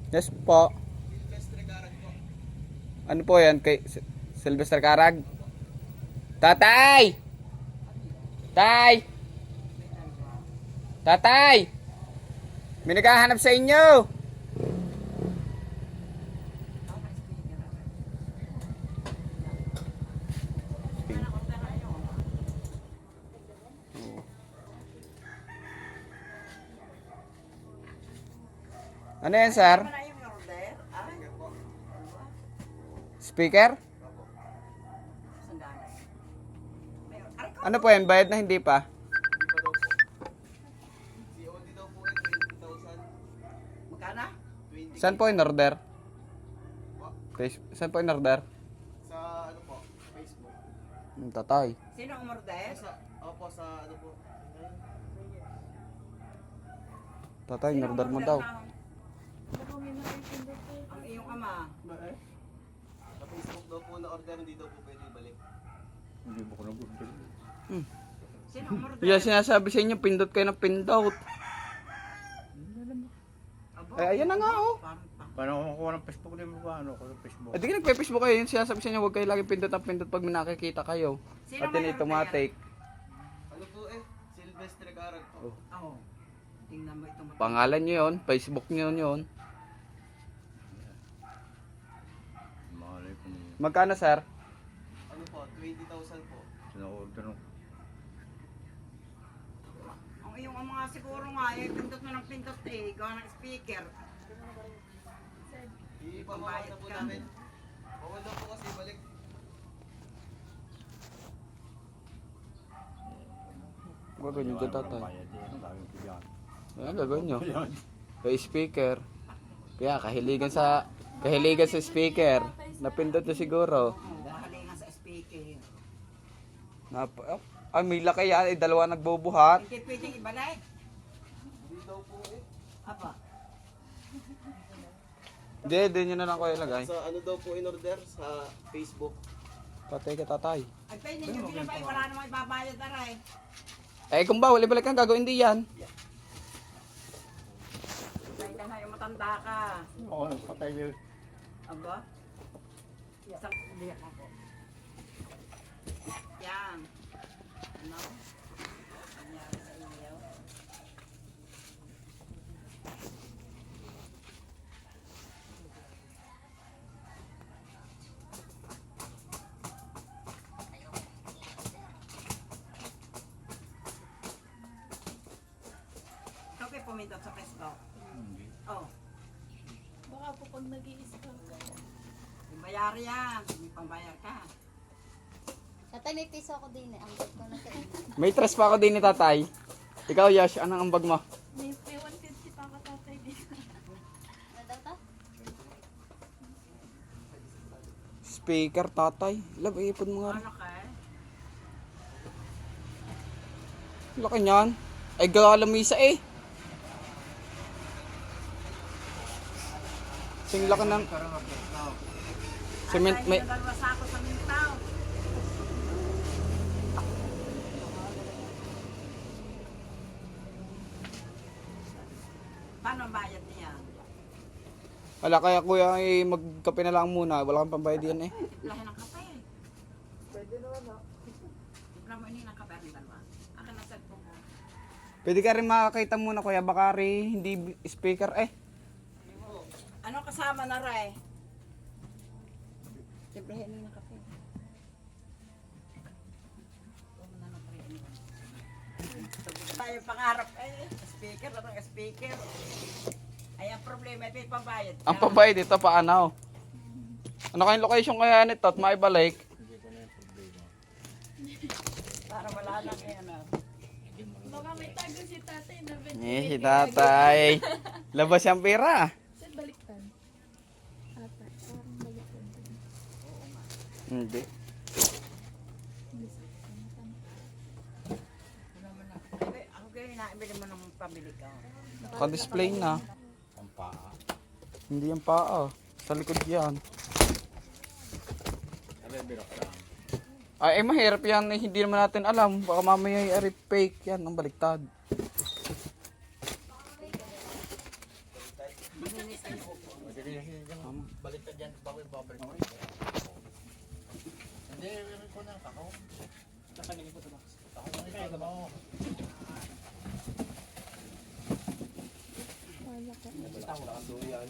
Yes po. Ano po yan? Kay Sylvester Carag? Tatay! Tay! Tatay! May naghahanap sa inyo! Ano yan, sir? Speaker? Ano po yan? Bayad na hindi pa? Saan po in order? Saan po in order? Sa ano po, Facebook. Tatay. Sino ang umorder? Opo, sa ano po. Tatay, in order mo daw. Ang iyong ama. Sa Facebook daw po na order, hindi daw po pwede ibalik. Sino ang umorder? Yan sinasabi sa inyo, pindot kayo ng pindot. Eh, ayan na nga oh. Paano kukuha ng Facebook din mo ba? Ano ko ng Facebook? Eh, di ka nagpe-Facebook kayo. Yung sinasabi sa inyo, huwag kayo lagi pindot ang pindot pag may nakikita kayo. Sino At may yun automatic. Ano po Sylvester Carag po. Oo. Tingnan mo itong Pangalan nyo yun, Facebook nyo yun. Malay ko niya. Magkano, sir? Ano po, 20,000 po. Sina-order nung ang iyong mga siguro nga, pindot mo ng pindot gawa ng speaker. Ipamawag na po namin. Bawal daw po kasi balik. Gagawin nyo dyan, tatay. bayad eh. Ang daming bigyan. Ayan, gagawin nyo. Kay speaker. Kaya, kahiligan sa speaker. Napindot nyo siguro. Oo, dahil nga sa speaker. Ay, may laki yan. Dalawa nagbubuhat. Hindi pwedeng ibalik. Hindi daw po Apa? Hindi nyo na lang kayo ilagay. Sa ano daw po in order sa Facebook. Tatay ka, tatay. Ay, pwede nyo binabay, wala namang ibabayad na rin. Eh, kung bawal, ibalik kang gagawin di yan. Dahil ka na yung matanda ka. Oo, patay yun. Aba? Isang liyak ako. Yan. Ano? Nangyari sa inyo? Ikaw kayo pumindot sa Facebook? Oh. Baka po pag nag-i-scroll ka. May bayar yan. May pambayar ka. Tatay, may piso ako din eh. Ang bag ko na sa inyo. May tres pa ako din ni tatay. Ikaw, Yash, anong ambag mo? May 150 pa ako tatay dito. Ano daw to? Speaker, tatay. Lab, iipon mo nga rin. Ano ka eh? Laki niyan. Ay, galamisa eh. Sing laki ng... Cement, may... Dalawa sako sa mintaw. Paano ang bayad niya? Wala, kaya kuya, eh, magkape na lang muna. Wala kang pambayad yan eh. Lahi ng kape. Pwede naman na. Tipla mo ini ng kape ang dalawa. Akin ang cellphone ko. Pwede ka rin makakita muna, kuya. Baka rin hindi speaker eh. Ano kasama na rin? Tipla ini ng kape. Tayo pangarap eh. Speaker na ng speaker. Ay, ang problema ito yung pambayad. Ang pambayad dito, paano? Ano kayong location kaya nito at maibalik? Para wala lang eh, ano. Baka may tago si tatay na Eh, si tatay. Labas yung pera. Saan baliktad? Ata, parang baliktad. Hindi. Ako kayo inaibili mo ng pabili ka. Naka-display na. Ang paa. Hindi yung paa. Sa likod yan. Biro ka lang. Ay, mahirap yan. Eh, hindi naman natin alam. Baka mamaya ay fake yan. Ang baliktad. Malinis ang upo. Tama. Baliktad yan, bago yung bubble. Hindi, meron ko na kako. Nakaningin ko sa box. Ako na ito mo. Wala ka. Wala kang duyan.